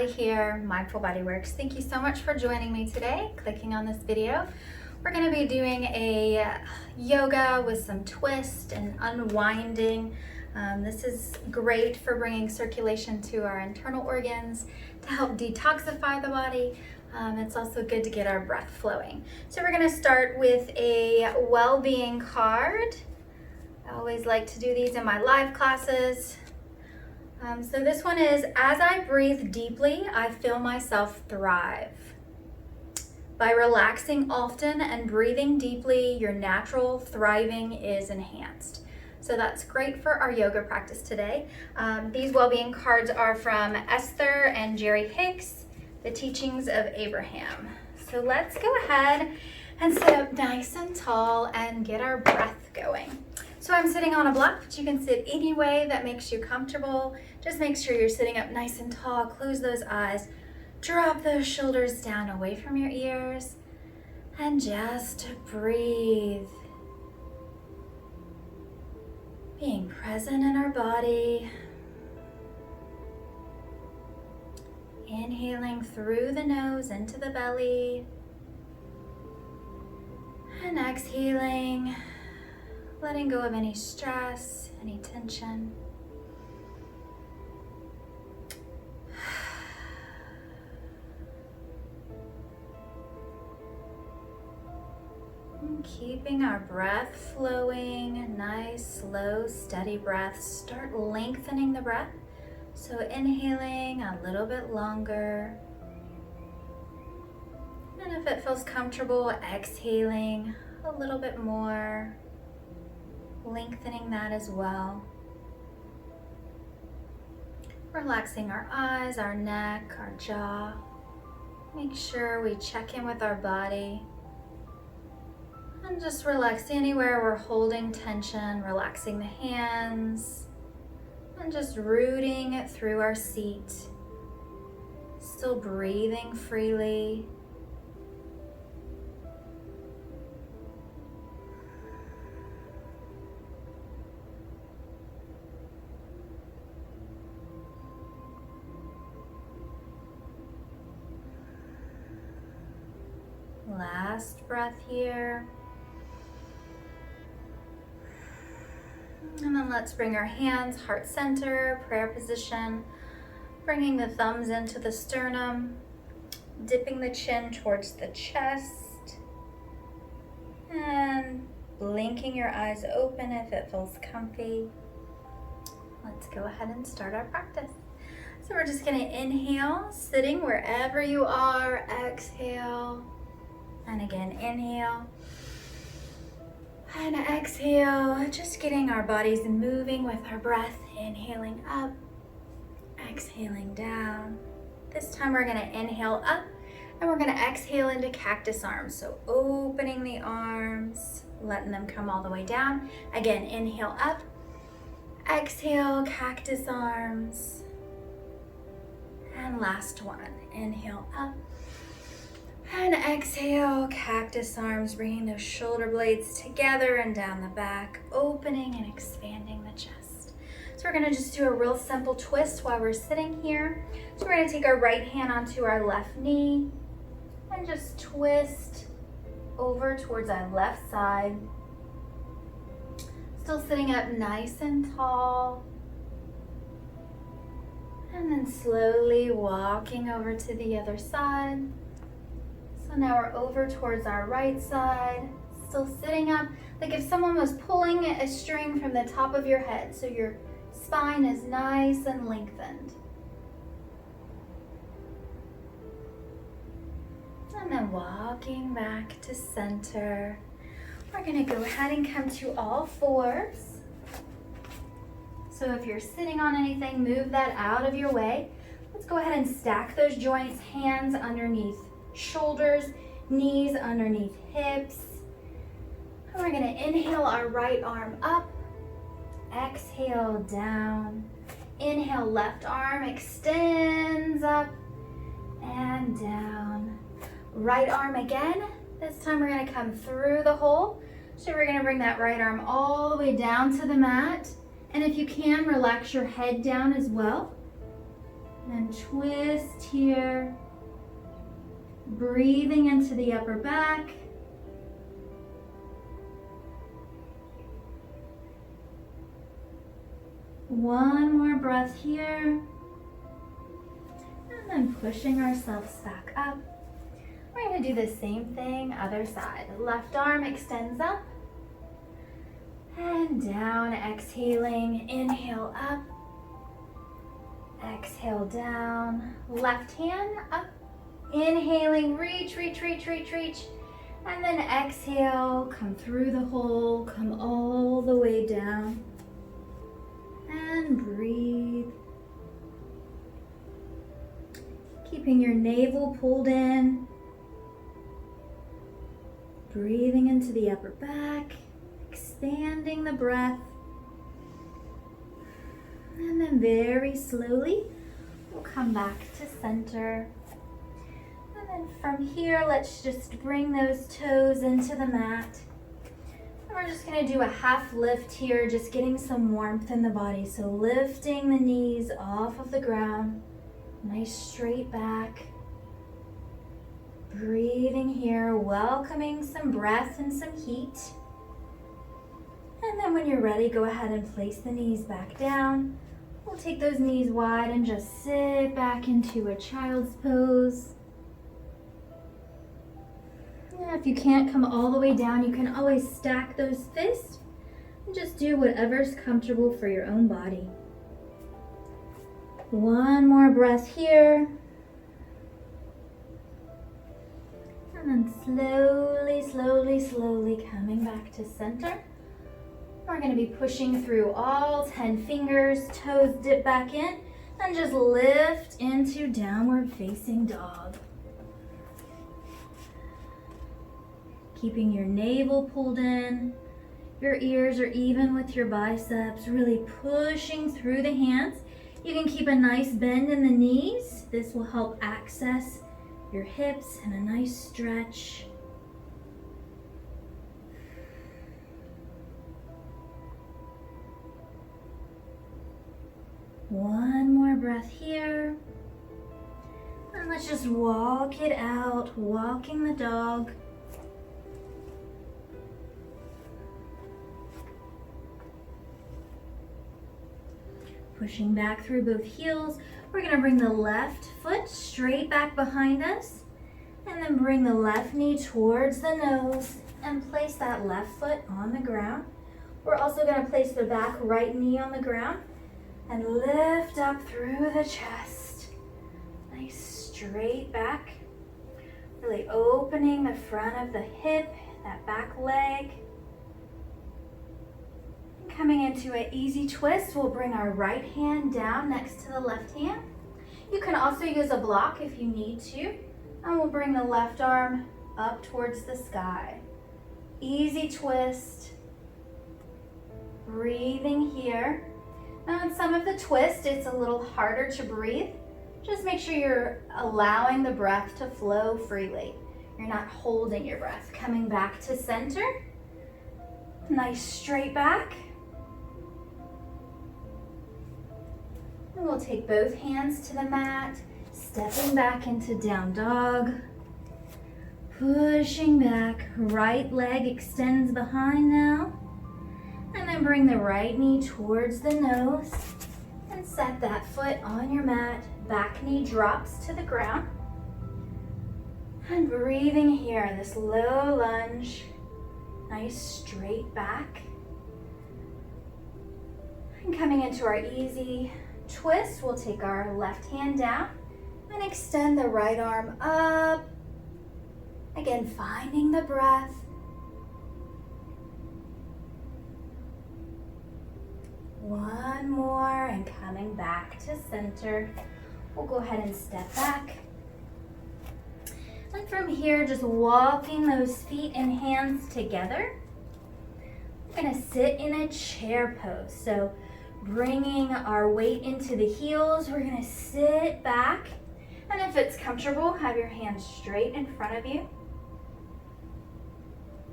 Allie here, Mindful Bodyworks. Thank you so much for joining me today, clicking on this video. We're going to be doing a yoga with some twist and unwinding. This is great for bringing circulation to our internal organs, to help detoxify the body. It's also good to get our breath flowing. So we're going to start with a well-being card. I always like to do these in my live classes. So this one is, as I breathe deeply, I feel myself thrive. By relaxing often and breathing deeply, your natural thriving is enhanced. So that's great for our yoga practice today. These well-being cards are from Esther and Jerry Hicks, The Teachings of Abraham. So let's go ahead and sit up nice and tall and get our breath going. So I'm sitting on a block, but you can sit any way that makes you comfortable. Just make sure you're sitting up nice and tall. Close those eyes. Drop those shoulders down away from your ears. And just breathe. Being present in our body. Inhaling through the nose into the belly. And exhaling. Letting go of any stress, any tension. And keeping our breath flowing, nice, slow, steady breath. Start lengthening the breath. So inhaling a little bit longer. And if it feels comfortable, exhaling a little bit more. Lengthening that as well. Relaxing our eyes, our neck, our jaw. Make sure we check in with our body. And just relax anywhere we're holding tension, relaxing the hands. And just rooting it through our seat. Still breathing freely. Last breath here. And then let's bring our hands heart center, prayer position, bringing the thumbs into the sternum, dipping the chin towards the chest, and blinking your eyes open if it feels comfy. Let's go ahead and start our practice. So we're just going to inhale, sitting wherever you are, exhale. And again, inhale and exhale, just getting our bodies moving with our breath, inhaling up, exhaling down. This time we're gonna inhale up and we're gonna exhale into cactus arms. So opening the arms, letting them come all the way down. Again, inhale up, exhale, cactus arms. And last one, inhale up. And exhale, cactus arms, bringing those shoulder blades together and down the back, opening and expanding the chest. So we're gonna just do a real simple twist while we're sitting here. So we're gonna take our right hand onto our left knee and just twist over towards our left side. Still sitting up nice and tall. And then slowly walking over to the other side. So now we're over towards our right side, still sitting up, like if someone was pulling a string from the top of your head, so your spine is nice and lengthened. And then walking back to center. We're gonna go ahead and come to all fours. So if you're sitting on anything, move that out of your way. Let's go ahead and stack those joints, hands underneath shoulders, knees underneath hips. And we're gonna inhale our right arm up, exhale down. Inhale, left arm extends up and down. Right arm again. This time we're gonna come through the hole. So we're gonna bring that right arm all the way down to the mat. And if you can, relax your head down as well. And twist here. Breathing into the upper back. One more breath here. And then pushing ourselves back up. We're going to do the same thing, other side. Left arm extends up and down, exhaling. Inhale up, exhale down. Left hand up, inhaling, reach, reach, reach, reach, reach. And then exhale, come through the hole, come all the way down. And breathe. Keeping your navel pulled in. Breathing into the upper back, expanding the breath. And then very slowly, we'll come back to center. And then from here, let's just bring those toes into the mat. And we're just gonna do a half lift here, just getting some warmth in the body. So lifting the knees off of the ground, nice straight back. Breathing here, welcoming some breath and some heat. And then when you're ready, go ahead and place the knees back down. We'll take those knees wide and just sit back into a child's pose. Yeah, if you can't come all the way down, you can always stack those fists and just do whatever's comfortable for your own body. One more breath here. And then slowly, slowly, slowly coming back to center. We're going to be pushing through all 10 fingers, toes dip back in, and just lift into downward facing dog. Keeping your navel pulled in, your ears are even with your biceps, really pushing through the hands. You can keep a nice bend in the knees. This will help access your hips and a nice stretch. One more breath here. And let's just walk it out, walking the dog. Pushing back through both heels. We're going to bring the left foot straight back behind us. And then bring the left knee towards the nose and place that left foot on the ground. We're also going to place the back right knee on the ground and lift up through the chest. Nice straight back. Really opening the front of the hip, that back leg. Coming into an easy twist, we'll bring our right hand down next to the left hand. You can also use a block if you need to. And we'll bring the left arm up towards the sky. Easy twist. Breathing here. Now in some of the twist, it's a little harder to breathe. Just make sure you're allowing the breath to flow freely. You're not holding your breath. Coming back to center. Nice straight back. And we'll take both hands to the mat, stepping back into down dog. Pushing back, right leg extends behind now. And then bring the right knee towards the nose and set that foot on your mat. Back knee drops to the ground. And breathing here in this low lunge. Nice straight back. And coming into our easy twist, we'll take our left hand down and extend the right arm up. Again, finding the breath. One more and coming back to center. We'll go ahead and step back. And from here, just walking those feet and hands together. We're gonna sit in a chair pose. So bringing our weight into the heels, we're gonna sit back. And if it's comfortable, have your hands straight in front of you.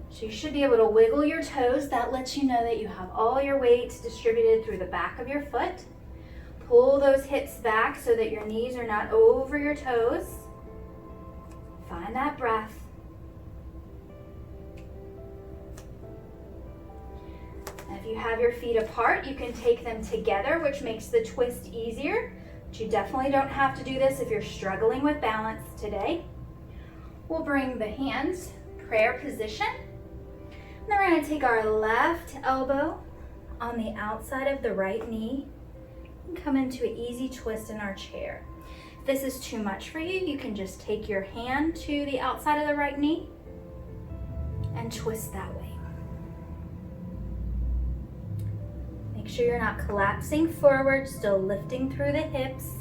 So you should be able to wiggle your toes. That lets you know that you have all your weight distributed through the back of your foot. Pull those hips back so that your knees are not over your toes. Find that breath. If you have your feet apart, you can take them together, which makes the twist easier. But you definitely don't have to do this if you're struggling with balance today. We'll bring the hands, prayer position. And then we're going to take our left elbow on the outside of the right knee and come into an easy twist in our chair. If this is too much for you, you can just take your hand to the outside of the right knee and twist that way. Make sure you're not collapsing forward, still lifting through the hips,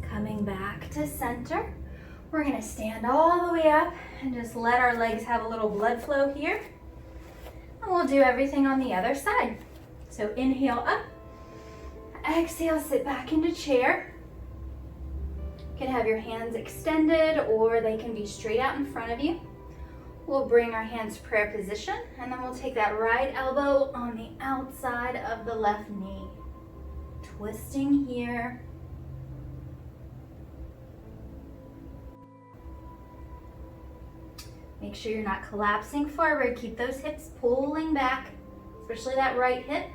coming back to center. We're gonna stand all the way up and just let our legs have a little blood flow here. And we'll do everything on the other side. So inhale up, exhale, sit back into chair. You can have your hands extended or they can be straight out in front of you. We'll bring our hands to prayer position, and then we'll take that right elbow on the outside of the left knee. Twisting here. Make sure you're not collapsing forward. Keep those hips pulling back, especially that right hip.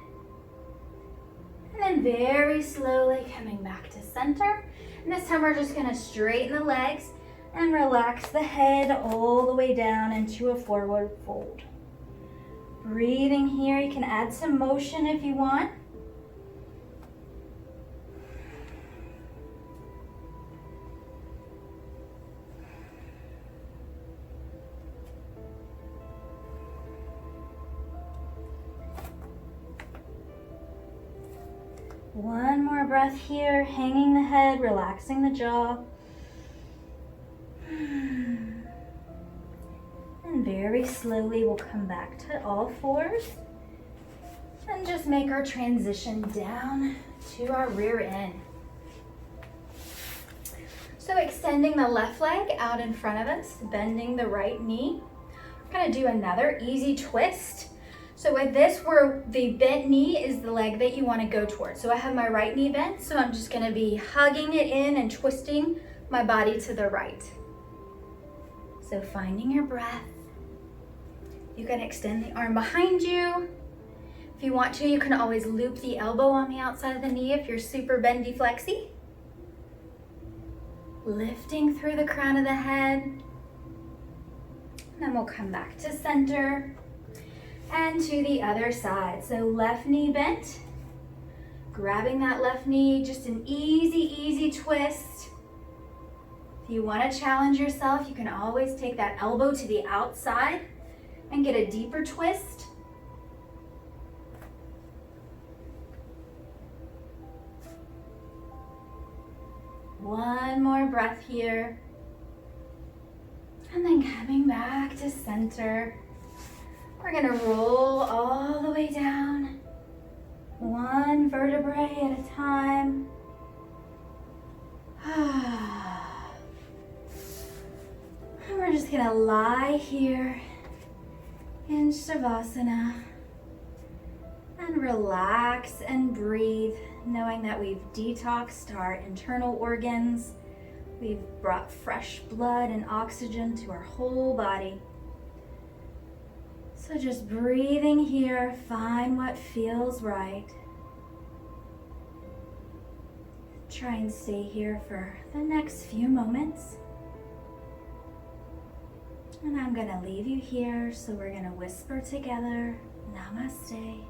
And then very slowly coming back to center. And this time we're just gonna straighten the legs and relax the head all the way down into a forward fold. Breathing here, you can add some motion if you want. One more breath here, hanging the head, relaxing the jaw. And very slowly we'll come back to all fours and just make our transition down to our rear end. So extending the left leg out in front of us, bending the right knee. We're gonna do another easy twist. So with this, where the bent knee is the leg that you wanna go towards. So I have my right knee bent, so I'm just gonna be hugging it in and twisting my body to the right. So finding your breath. You can extend the arm behind you. If you want to, you can always loop the elbow on the outside of the knee if you're super bendy flexy. Lifting through the crown of the head. And then we'll come back to center and to the other side. So left knee bent. Grabbing that left knee, just an easy twist. If you want to challenge yourself, you can always take that elbow to the outside and get a deeper twist. One more breath here. And then coming back to center. We're gonna roll all the way down, one vertebrae at a time. And we're just gonna lie here in Shavasana and relax and breathe, knowing that we've detoxed our internal organs. We've brought fresh blood and oxygen to our whole body. So just breathing here, find what feels right. Try and stay here for the next few moments. And I'm gonna leave you here, so we're gonna whisper together, Namaste.